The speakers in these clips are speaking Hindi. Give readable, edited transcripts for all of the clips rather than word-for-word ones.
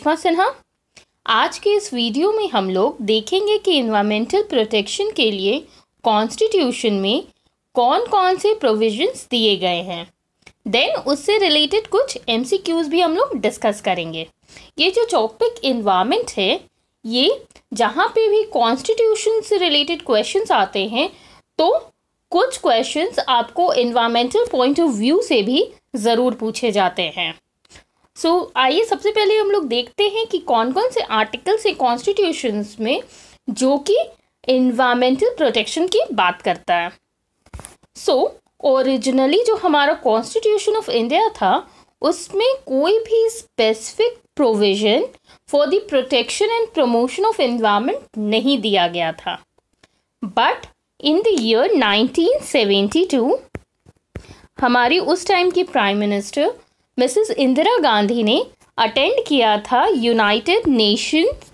रेशमा सिन्हा। आज के इस वीडियो में हम लोग देखेंगे कि एनवायरमेंटल प्रोटेक्शन के लिए कॉन्स्टिट्यूशन में कौन कौन से प्रोविजंस दिए गए हैं। देन उससे रिलेटेड कुछ MCQs भी हम लोग डिस्कस करेंगे। ये जो टॉपिक एनवायरमेंट है, ये जहाँ पे भी कॉन्स्टिट्यूशन से रिलेटेड क्वेश्चंस आते हैं तो कुछ क्वेश्चंस आपको एनवायरमेंटल पॉइंट ऑफ व्यू से भी ज़रूर पूछे जाते हैं। आइए सबसे पहले हम लोग देखते हैं कि कौन कौन से आर्टिकल्स है कॉन्स्टिट्यूशंस में जो कि एनवायरमेंटल प्रोटेक्शन की बात करता है। ओरिजिनली जो हमारा कॉन्स्टिट्यूशन ऑफ इंडिया था उसमें कोई भी specific provision for the protection and promotion of environment नहीं दिया गया था। बट इन द ईयर 1972 हमारी उस टाइम की prime minister Mrs Indira Gandhi ने अटेंड किया था United Nations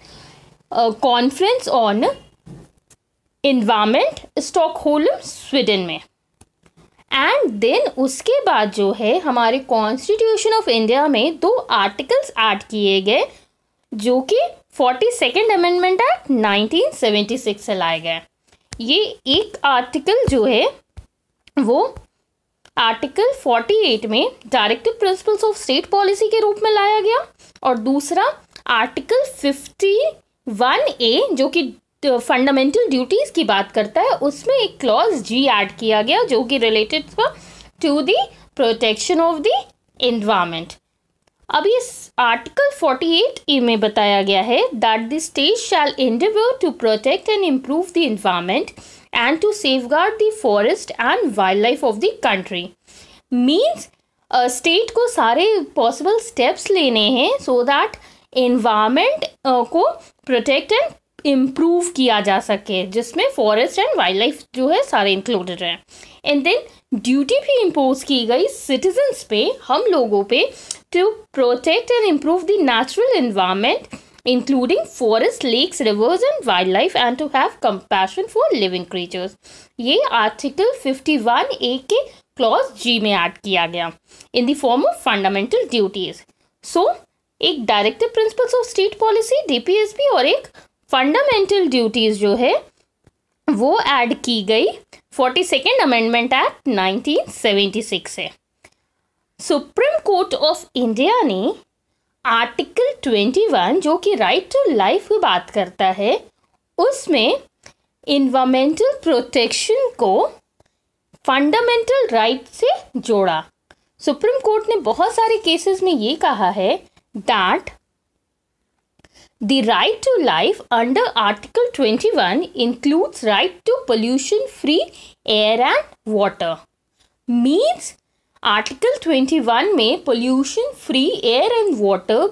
conference on environment Stockholm Sweden में। एंड देन उसके बाद जो है हमारे कॉन्स्टिट्यूशन ऑफ इंडिया में 2 आर्टिकल्स ऐड किए गए जो कि 42nd अमेंडमेंट एक्ट 1976 से लाए गए। ये एक आर्टिकल जो है वो आर्टिकल 48 में directive principles of state policy के रूप में लाया गया और दूसरा आर्टिकल 51A जो कि फंडामेंटल ड्यूटीज़ की बात करता है, उसमें एक क्लॉज G ऐड किया गया जो कि रिलेटेड था to the protection of the environment. अब इस आर्टिकल 48A में बताया गया है that the state shall endeavour to protect and improve the environment and to safeguard the forest and wildlife of the country। means state को सारे पॉसिबल स्टेप्स लेने हैं so that environment को प्रोटेक्ट एंड इम्प्रूव किया जा सके, जिसमें फॉरेस्ट एंड वाइल्ड लाइफ जो है सारे इंक्लूडेड हैं। एंड देन ड्यूटी भी इम्पोज की गई सिटीजन्स पे, हम लोगों पे, to protect and improve the natural environment including forests, lakes, rivers and wildlife and to have compassion for living creatures। ये आर्टिकल 51A के क्लॉज G में ऐड किया गया in the form of fundamental duties। एक directive principles of state policy DPSP और एक फंडामेंटल ड्यूटीज जो है वो ऐड की गई 42nd अमेंडमेंट एक्ट 1976 से। सुप्रीम कोर्ट ऑफ इंडिया ने आर्टिकल 21 जो कि राइट टू लाइफ की बात करता है, उसमें इन्वायरमेंटल प्रोटेक्शन को फंडामेंटल राइट से जोड़ा। सुप्रीम कोर्ट ने बहुत सारे केसेस में ये कहा है that the right to life under article 21 includes right to pollution free air and water. Means article 21 में pollution free air and water,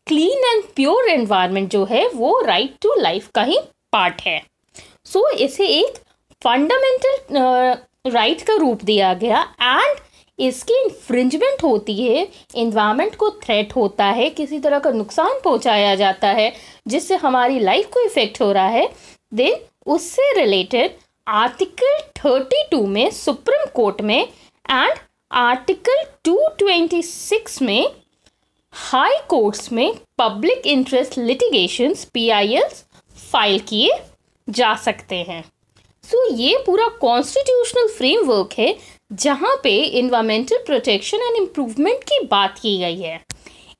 clean and pure environment जो है वो राइट टू लाइफ का ही पार्ट है। इसे एक फंडामेंटल राइट का रूप दिया गया एंड इसकी इन्फ्रिंजमेंट होती है, एनवायरनमेंट को थ्रेट होता है, किसी तरह का नुकसान पहुंचाया जाता है जिससे हमारी लाइफ को इफेक्ट हो रहा है, देन उससे रिलेटेड आर्टिकल 32 में सुप्रीम कोर्ट में एंड आर्टिकल 226 में हाई कोर्ट्स में public interest litigations PILs file किए जा सकते हैं। ये पूरा कॉन्स्टिट्यूशनल फ्रेमवर्क है जहाँ पे एनवायरमेंटल प्रोटेक्शन एंड इम्प्रूवमेंट की बात की गई है।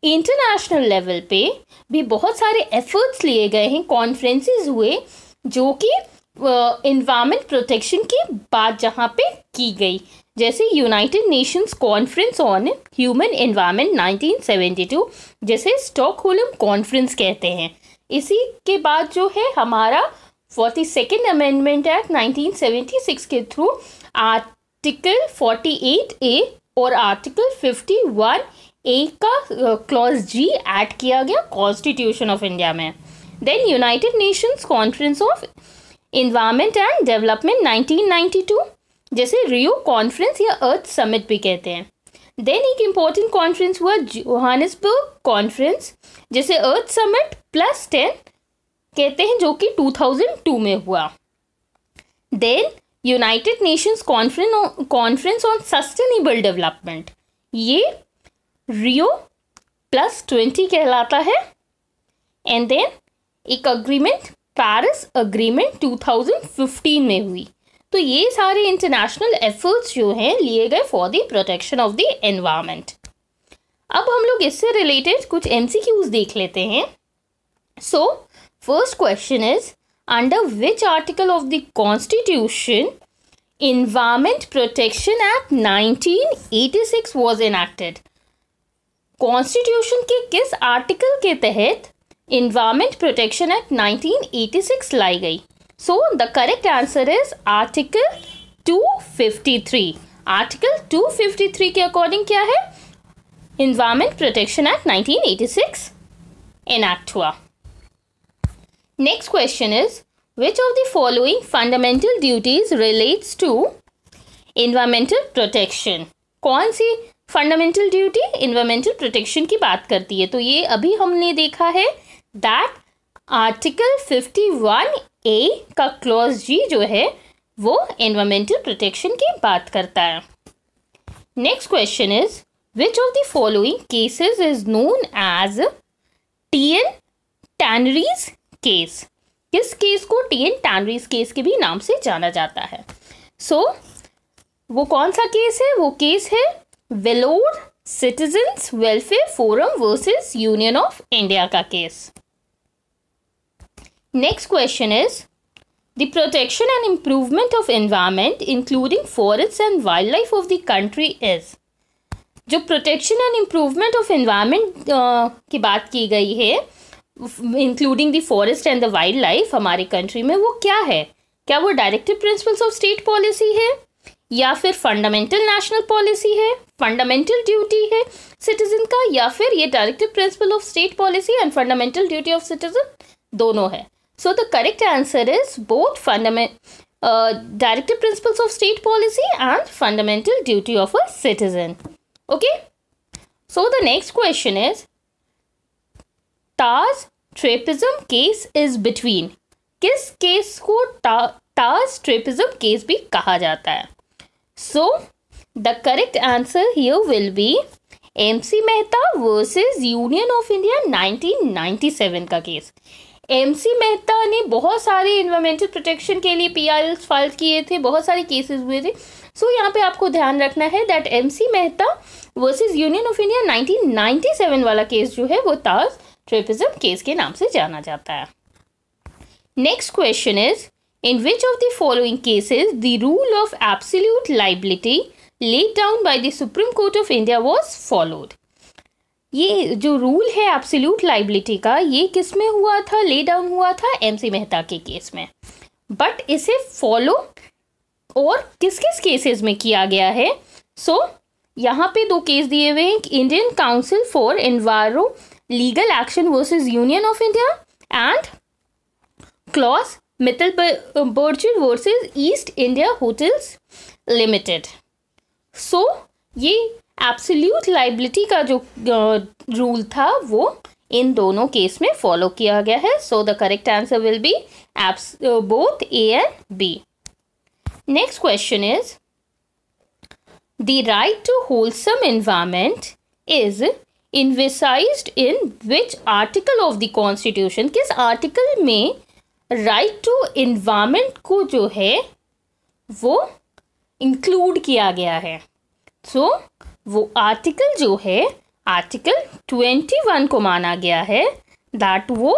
इंटरनेशनल लेवल पे भी बहुत सारे एफर्ट्स लिए गए हैं, कॉन्फ्रेंसेस हुए जो कि एनवायरमेंट प्रोटेक्शन की बात जहाँ पे की गई, जैसे United Nations conference on human environment 1972 जैसे स्टॉकहोल्म कॉन्फ्रेंस कहते हैं। इसी के बाद जो है हमारा 42nd अमेंडमेंट एक्ट 1976 के थ्रू आर्टिकल 48A और आर्टिकल 51A का क्लॉज G ऐड किया गया कॉन्स्टिट्यूशन ऑफ इंडिया में। Then United Nations conference of environment and development 1992 जैसे रियो कॉन्फ्रेंस या अर्थ समिट भी कहते हैं। देन एक इम्पोर्टेंट कॉन्फ्रेंस हुआ जोहानिसबर्ग कॉन्फ्रेंस जैसे अर्थ समिट +10 कहते हैं जो कि 2002 में हुआ। Then United Nations conference on sustainable development, ये रियो +20 कहलाता है एंड देन एक अग्रीमेंट, पेरिस अग्रीमेंट 2015 में हुई। तो ये सारे इंटरनेशनल एफर्ट्स जो हैं लिए गए for the protection of the environment. अब हम लोग इससे रिलेटेड कुछ MCQs देख लेते हैं। So first question is, under which article of the constitution environment protection act 1986 was enacted? Constitution के किस आर्टिकल के तहत एनवायरनमेंट प्रोटेक्शन एक्ट 1986 लाई गई? So the correct answer is article 253। Article 253 के अकॉर्डिंग क्या है? एनवायरनमेंट प्रोटेक्शन एक्ट 1986 एनैक्ट हुआ। Next question is, which of the following fundamental duties relates to environmental protection? कौन सी फंडामेंटल ड्यूटी एनवायरमेंटल प्रोटेक्शन की बात करती है? तो ये अभी हमने देखा है दैट आर्टिकल 51A का क्लॉज G जो है वो एनवायरमेंटल प्रोटेक्शन की बात करता है। Next question is, which of the following cases is known as TN tanneries case? किस केस को TN टैनरीज केस के भी नाम से जाना जाता है? सो वो कौन सा केस है? वो केस है Vellore citizens welfare forum versus union of India का case. Next question is, the protection and improvement of environment including forest and wild life of the country is? जो protection and improvement of environment की बात की गई है including the forest and the wild life हमारी कंट्री में, वो क्या है? क्या वो directive principles of state policy है, या फिर फंडामेंटल नेशनल पॉलिसी है, फंडामेंटल ड्यूटी है सिटीजन का, या फिर ये directive principle of state policy and fundamental duty of citizen दोनों है? So the correct answer is both directive principles of state policy and fundamental duty of a citizen. Okay, so the next question is, Taj trapezium case is between? किस केस को टाज ट्रेपिज्म केस भी कहा जाता है? So the correct answer here will be MC Mehta versus union of India 1997 का केस। MC मेहता ने बहुत सारे एनवायरमेंटल प्रोटेक्शन के लिए PRLs फाइल किए थे, बहुत सारे केसेस हुए थे। सो यहाँ पे आपको ध्यान रखना है that MC Mehta versus union of India 1997 वाला केस जो है वो टाज ट्रेपिज्म केस के नाम से जाना जाता है। Next question is, in which of the following cases the rule of absolute liability laid down by the Supreme Court of India was followed? ये जो रूल है एब्सोल्यूट लाइबिलिटी का, ये किस में हुआ था? ले डाउन हुआ था MC मेहता के केस में। बट इसे फॉलो और किस किस केसेस में किया गया है? सो यहाँ पे दो केस दिए हुए हैं, Indian council for enviro legal action versus union of India and Klaus Mittelbachert versus East India hotels limited. So ये एब्सोल्यूट लाइबिलिटी का जो रूल था वो इन दोनों केस में फॉलो किया गया है। So the correct answer will be both A and B. Next question is, the right to wholesome environment is envisaged in which article of the constitution? किस आर्टिकल में राइट टू एनवायरमेंट को जो है वो इंक्लूड किया गया है? सो वो आर्टिकल जो है आर्टिकल 21 को माना गया है दैट वो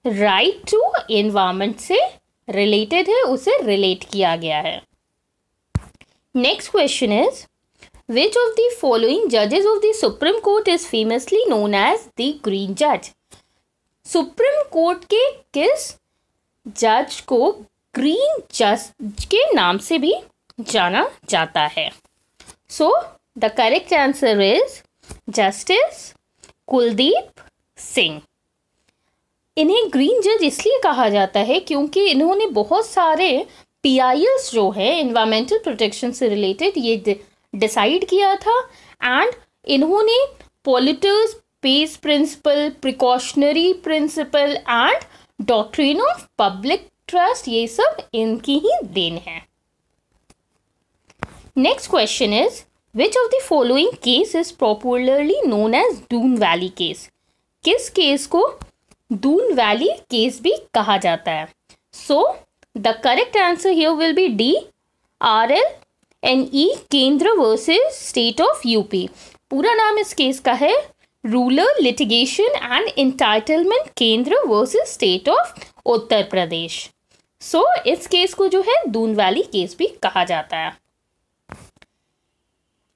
राइट टू एनवायरमेंट से रिलेटेड है, उसे रिलेट किया गया है। Next question is, which of the following जजेस of the supreme court is famously known as the green जज? सुप्रीम कोर्ट के किस जज को ग्रीन जज के नाम से भी जाना जाता है? So the correct answer is justice Kuldeep Singh. इन्हें ग्रीन जज इसलिए कहा जाता है क्योंकि इन्होंने बहुत सारे PILs जो है एनवायरमेंटल प्रोटेक्शन से रिलेटेड ये डिसाइड किया था एंड इन्होंने polluters pays principle, precautionary principle and doctrine of public trust, ये सब इनकी ही देन है। Next question is, which of the following case is popularly known as Doon valley case? किस केस को दून वैली केस भी कहा जाता है। So the correct answer here will be D, RLNE Kendra versus state of UP. पूरा नाम इस केस का है रूरल लिटिगेशन एंड एंटाइटलमेंट केंद्र versus state of Uttar Pradesh. सो इस केस को जो है दून वैली केस भी कहा जाता है।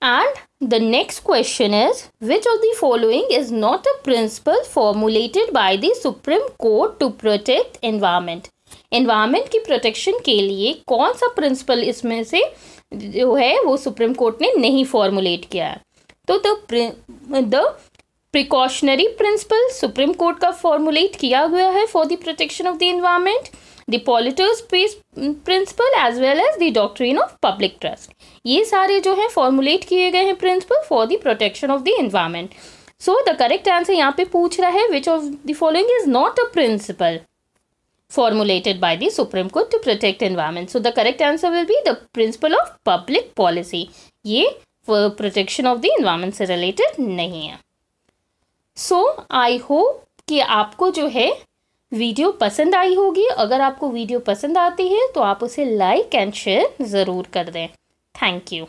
And the next question is which of the following is not a principle formulated by the supreme court to protect environment. Environment की प्रोटेक्शन के लिए कौन सा प्रिंसिपल इसमें से जो है वो सुप्रीम कोर्ट ने नहीं फॉर्मुलेट किया है? तो the precautionary principle supreme court का फॉर्मुलेट किया गया है for the protection of the environment, the polluters principle as well as the doctrine of public trust. ये सारे जो है फॉर्मुलेट किए गए हैं principle for the protection of the environment. So the correct answer यहाँ पे पूछ रहा है which of the following is not a principle formulated by the Supreme Court to protect environment. So the correct answer will be the principle of public policy. ये protection of the environment से related नहीं है। So I hope कि आपको जो है वीडियो पसंद आई होगी। अगर आपको वीडियो पसंद आती है तो आप उसे लाइक एंड शेयर ज़रूर कर दें। Thank you.